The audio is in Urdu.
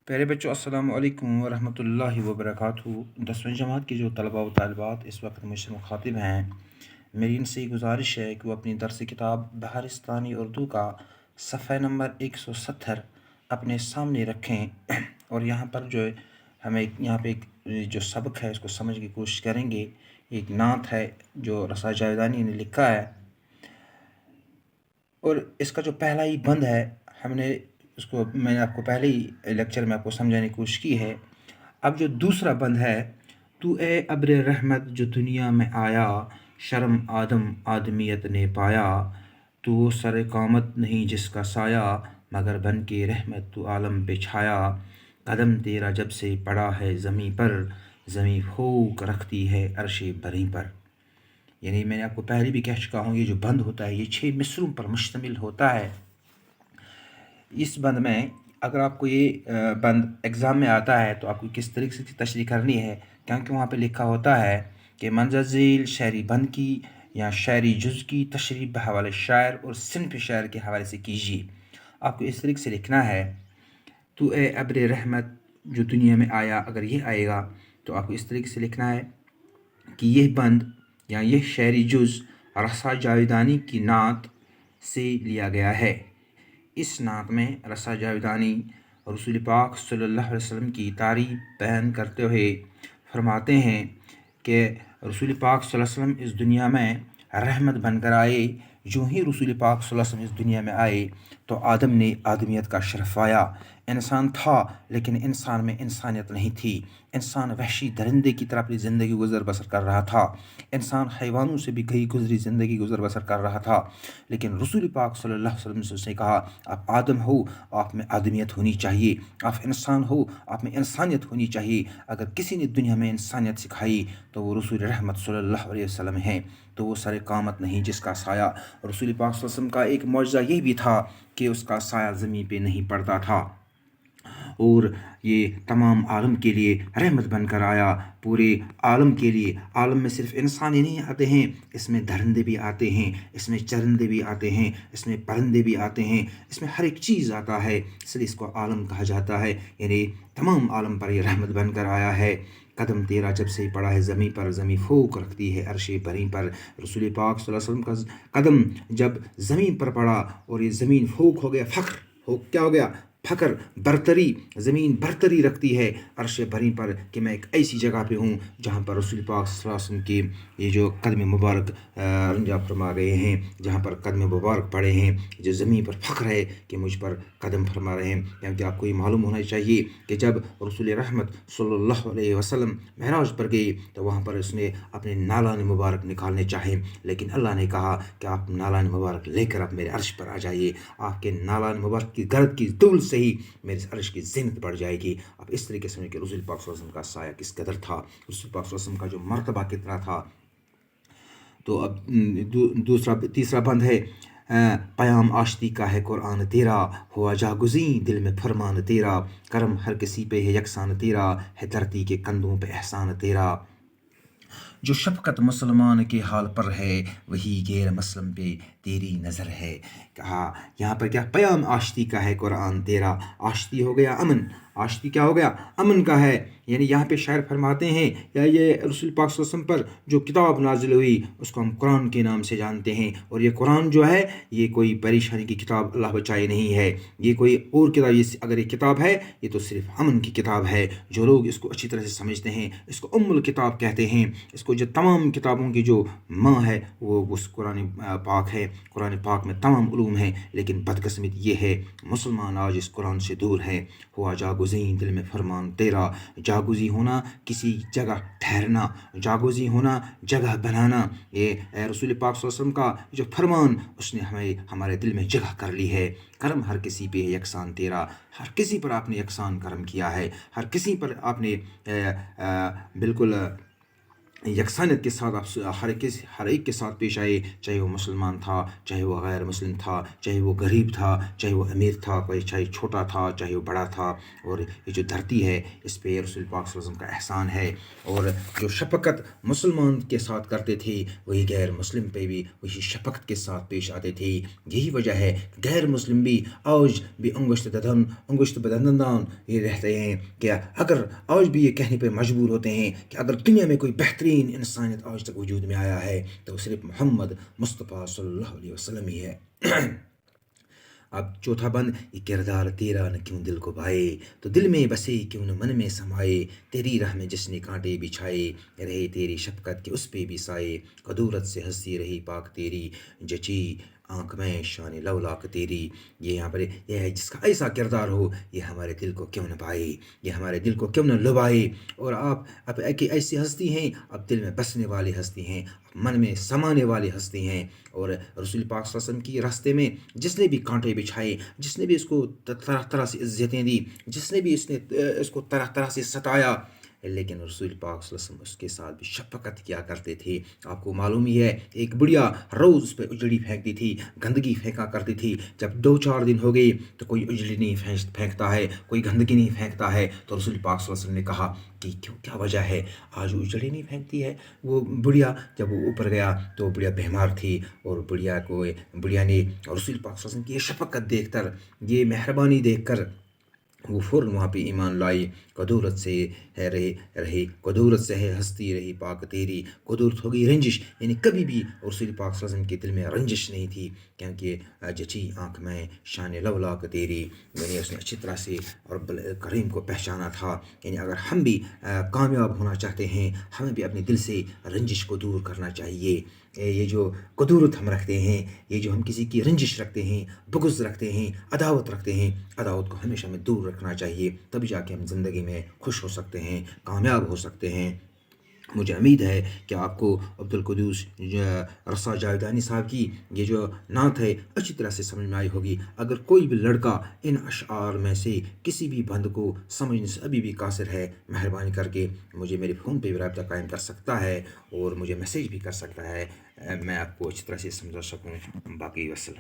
پیارے بچوں، السلام علیکم ورحمۃ اللہ وبرکاتہ۔ 10ویں جماعت کے جو طلباء و طالبات اس وقت مجھ سے مخاطب ہیں، میری ان سے گزارش ہے کہ وہ اپنی درس کتاب بہارستانی اردو کا صفحہ نمبر 170 اپنے سامنے رکھیں، اور یہاں پر جو ہمیں یہاں پہ ایک جو سبق ہے اس کو سمجھ کی کوشش کریں گے۔ ایک نعت ہے جو رسا جاویدانی نے لکھا ہے، اور اس کا جو پہلا ہی بند ہے میں نے آپ کو پہلے ہی لیکچر میں آپ کو سمجھانے کی کوشش کی ہے۔ اب جو دوسرا بند ہے، تو اے ابر رحمت جو دنیا میں آیا، شرم آدم آدمیت نے پایا، تو وہ سر قامت نہیں جس کا سایہ، مگر بن کے رحمت تو عالم پہ چھایا، قدم تیرا جب سے پڑا ہے زمیں پر، زمیں پھونک رکھتی ہے عرش بری پر۔ یعنی میں نے آپ کو پہلے بھی کہہ چکا ہوں، یہ جو بند ہوتا ہے یہ 6 مصروں پر مشتمل ہوتا ہے۔ اس بند میں اگر آپ کو یہ بند ایگزام میں آتا ہے تو آپ کو کس طریقے سے تشریح کرنی ہے، کیونکہ وہاں پہ لکھا ہوتا ہے کہ منظر ذیل شعری بند کی یا شعری جز کی تشریح بحوالِ شاعر اور صنف شاعر کے حوالے سے کیجیے۔ آپ کو اس طریقے سے لکھنا ہے، تو اے ابر رحمت جو دنیا میں آیا، اگر یہ آئے گا تو آپ کو اس طریقے سے لکھنا ہے کہ یہ بند یا یہ شعری جز رسا جاویدانی کی نعت سے لیا گیا ہے۔ اس نعت میں رسا جاویدانی رسول پاک صلی اللہ علیہ وسلم کی تعریف بیان کرتے ہوئے فرماتے ہیں کہ رسول پاک صلی اللہ علیہ وسلم اس دنیا میں رحمت بن کر آئے۔ جو ہی رسول پاک صلی اللہ علیہ وسلم اس دنیا میں آئے تو آدم نے آدمیت کا شرف پایا۔ انسان تھا لیکن انسان میں انسانیت نہیں تھی۔ انسان وحشی درندے کی طرح اپنی زندگی گزر بسر کر رہا تھا۔ انسان حیوانوں سے بھی کئی گزری زندگی گزر بسر کر رہا تھا، لیکن رسول پاک صلی اللہ علیہ وسلم سے اس نے کہا، آپ آدم ہو، آپ میں آدمیت ہونی چاہیے، آپ انسان ہو، آپ میں انسانیت ہونی چاہیے۔ اگر کسی نے دنیا میں انسانیت سکھائی تو وہ رسول رحمت صلی اللہ علیہ وسلم ہیں، تو وہ سر قامت نہیں جس کا سایہ۔ رسول پاک صلی اللہ علیہ وسلم کا ایک معجزہ یہ بھی تھا کہ اس کا سایہ زمین پہ نہیں پڑتا تھا، اور یہ تمام عالم کے لیے رحمت بن کر آیا، پورے عالم کے لیے۔ عالم میں صرف انسان ہی نہیں آتے ہیں، اس میں درندے بھی آتے ہیں، اس میں چرندے بھی آتے ہیں، اس میں پرندے بھی آتے ہیں، اس میں ہر ایک چیز آتا ہے، اس لیے اس کو عالم کہا جاتا ہے۔ یعنی تمام عالم پر یہ رحمت بن کر آیا ہے۔ قدم تیرا جب سے پڑا ہے زمیں پر، زمیں پھونک رکھتی ہے عرش بری پر۔ رسول پاک صلی اللہ علیہ وسلم کا قدم جب زمین پر پڑا اور یہ زمین پھونک ہو گیا، فخر ہو کیا ہو گیا، فخر، برتری، زمین برتری رکھتی ہے عرش بری پر کہ میں ایک ایسی جگہ پہ ہوں جہاں پر رسول پاک صلی اللہ علیہ وسلم کی یہ جو قدم مبارک رنجا فرما رہے ہیں، جہاں پر قدم مبارک پڑے ہیں، جو زمین پر فخر ہے کہ مجھ پر قدم فرما رہے ہیں۔ کیونکہ آپ کو یہ معلوم ہونا چاہیے کہ جب رسول رحمت صلی اللہ علیہ وسلم معراج پر گئے تو وہاں پر اس نے اپنے نالان مبارک نکالنے چاہے، لیکن اللہ نے کہا کہ آپ نالان مبارک لے کر آپ میرے عرش پر آ جائیے، آپ کے نالان مبارک کی گرد کی دول سے ہی میرے عرش کی زینت بڑھ جائے گی۔ اب اس طریقے سے کہ رسول پاک صلی اللہ علیہ وسلم کا سایہ کس قدر تھا، رسول پاک صلی اللہ علیہ وسلم کا جو مرتبہ کتنا تھا۔ تو اب تیسرا بند ہے، پیام آشتی کا ہے قرآن تیرا، ہوا جاگزیں دل میں فرمان تیرا، کرم ہر کسی پہ ہے یکساں تیرا، ہے دھرتی کے کندھوں پہ احسان تیرا۔ جو شفقت مسلمان کے حال پر ہے، وہی غیر مسلم پہ تیری نظر ہے۔ کہا یہاں پر کیا، پیام آشتی کا ہے قرآن تیرا۔ آشتی ہو گیا امن، آشتی کیا ہو گیا، امن کا ہے۔ یعنی یہاں پہ شاعر فرماتے ہیں یا یہ رسول پاک صلی اللہ علیہ وسلم پر جو کتاب نازل ہوئی اس کو ہم قرآن کے نام سے جانتے ہیں، اور یہ قرآن جو ہے یہ کوئی پریشانی کی کتاب اللہ بچائے نہیں ہے، یہ کوئی اور کتاب، اگر یہ کتاب ہے یہ تو صرف امن کی کتاب ہے۔ جو لوگ اس کو اچھی طرح سے سمجھتے ہیں اس کو ام الکتاب کہتے ہیں، اس کو جو تمام کتابوں کی جو ماں ہے وہ اس قرآن پاک ہے۔ قرآن پاک میں تمام علوم ہیں، لیکن بدقسمت یہ ہے مسلمان آج اس قرآن سے دور ہے۔ ہوا جاگزیں دل میں فرمان تیرا، جاگزی ہونا کسی جگہ ٹھہرنا، جاگزی ہونا جگہ بنانا، یہ رسول پاک صلی اللہ علیہ وسلم کا جو فرمان اس نے ہمارے دل میں جگہ کر لی ہے۔ کرم ہر کسی پہ یکساں تیرا، ہر کسی پر آپ نے یکساں کرم کیا ہے، ہر کسی پر آپ نے بالکل یکسانیت کے ساتھ آپ ہر ایک کے ساتھ پیش آئے، چاہے وہ مسلمان تھا، چاہے وہ غیر مسلم تھا، چاہے وہ غریب تھا، چاہے وہ امیر تھا، چاہے چھوٹا تھا، چاہے وہ بڑا تھا۔ اور یہ جو دھرتی ہے اس پہ رسول پاک صلی اللہ علیہ وسلم کا احسان ہے، اور جو شفقت مسلمان کے ساتھ کرتے تھے وہی غیر مسلم پہ بھی وہی شفقت کے ساتھ پیش آتے تھے۔ یہی وجہ ہے غیر مسلم بھی آج بھی انگشت بدندان یہ رہتے ہیں کہ اگر آج بھی یہ کہنے پہ مجبور ہوتے ہیں کہ اگر دنیا میں کوئی بہترین انسانیت آج تک وجود میں آیا ہے تو وہ صرف محمد مصطفیٰ صلی اللہ علیہ وسلم ہی ہے۔ اب چوتھا بند، یہ کردار تیرا نہ کیوں دل کو بھائے، تو دل میں بسے کیوں نہ من میں سمائے، تیری راہ میں جس نے کانٹے بچھائے، رہے تیری شفقت کے اس پہ بھی سائے، قدورت سے ہنسی رہی پاک تیری، جچی آنکھ میں شان لولاک تیری۔ یہ یہاں پر یہ ہے جس کا ایسا کردار ہو یہ ہمارے دل کو کیوں نہ بھائے، یہ ہمارے دل کو کیوں نہ لبھائے۔ اور آپ اب ایسی ہستی ہیں، اب دل میں بسنے والی ہستی ہیں، من میں سمانے والی ہستی ہیں۔ اور رسول پاک صلی اللہ علیہ وسلم کی راستے میں جس نے بھی کانٹے بچھائے، جس نے بھی اس کو طرح طرح سے عزتیں دی، جس نے بھی اس کو طرح طرح سے ستایا، لیکن رسول پاک صلی اللہ علیہ وسلم اس کے ساتھ بھی شفقت کیا کرتے تھے۔ آپ کو معلوم ہی ہے ایک بڑھیا روز اس پہ اجڑی پھینکتی تھی، گندگی پھینکا کرتی تھی۔ جب 2-4 دن ہو گئے تو کوئی اجڑی نہیں پھینکتا ہے، کوئی گندگی نہیں پھینکتا ہے، تو رسول پاک صلی اللہ علیہ وسلم نے کہا کہ کیا وجہ ہے آج وہ اجڑی نہیں پھینکتی ہے۔ وہ بڑھیا جب وہ اوپر گیا تو بڑھیا بیمار تھی، اور بڑھیا نے رسول پاک صلی اللہ علیہ وسلم کی یہ شفقت دیکھ کر، یہ مہربانی دیکھ کر وہ فوراً وہاں پہ ایمان لائی۔ قدورت سے ہے رہی قدورت سے ہے ہستی رہی پاک تیری، قدورت ہوگی رنجش، یعنی کبھی بھی رسول پاک صلی اللہ علیہ وسلم کے دل میں رنجش نہیں تھی، کیونکہ جچی آنکھ میں شان لولاک تیری، یعنی اس نے اچھی طرح سے رب الکریم کو پہچانا تھا۔ یعنی اگر ہم بھی کامیاب ہونا چاہتے ہیں، ہمیں بھی اپنے دل سے رنجش کو دور کرنا چاہیے۔ یہ جو قدورت ہم رکھتے ہیں، یہ جو ہم کسی کی رنجش رکھتے ہیں، بغض رکھتے ہیں، عداوت رکھتے ہیں، عداوت کو ہمیشہ ہمیں دور رکھنا چاہیے، تب جا کے ہم زندگی میں خوش ہو سکتے ہیں، کامیاب ہو سکتے ہیں۔ مجھے امید ہے کہ آپ کو عبدالقدوس رسا جاویدانی صاحب کی یہ جو نعت ہے اچھی طرح سے سمجھ میں آئی ہوگی۔ اگر کوئی بھی لڑکا ان اشعار میں سے کسی بھی بند کو سمجھنے سے ابھی بھی قاصر ہے، مہربانی کر کے مجھے میرے فون پہ بھی رابطہ قائم کر سکتا ہے، اور مجھے میسیج بھی کر سکتا ہے، میں آپ کو اچھی طرح سے سمجھا سکوں۔ باقی وسلم۔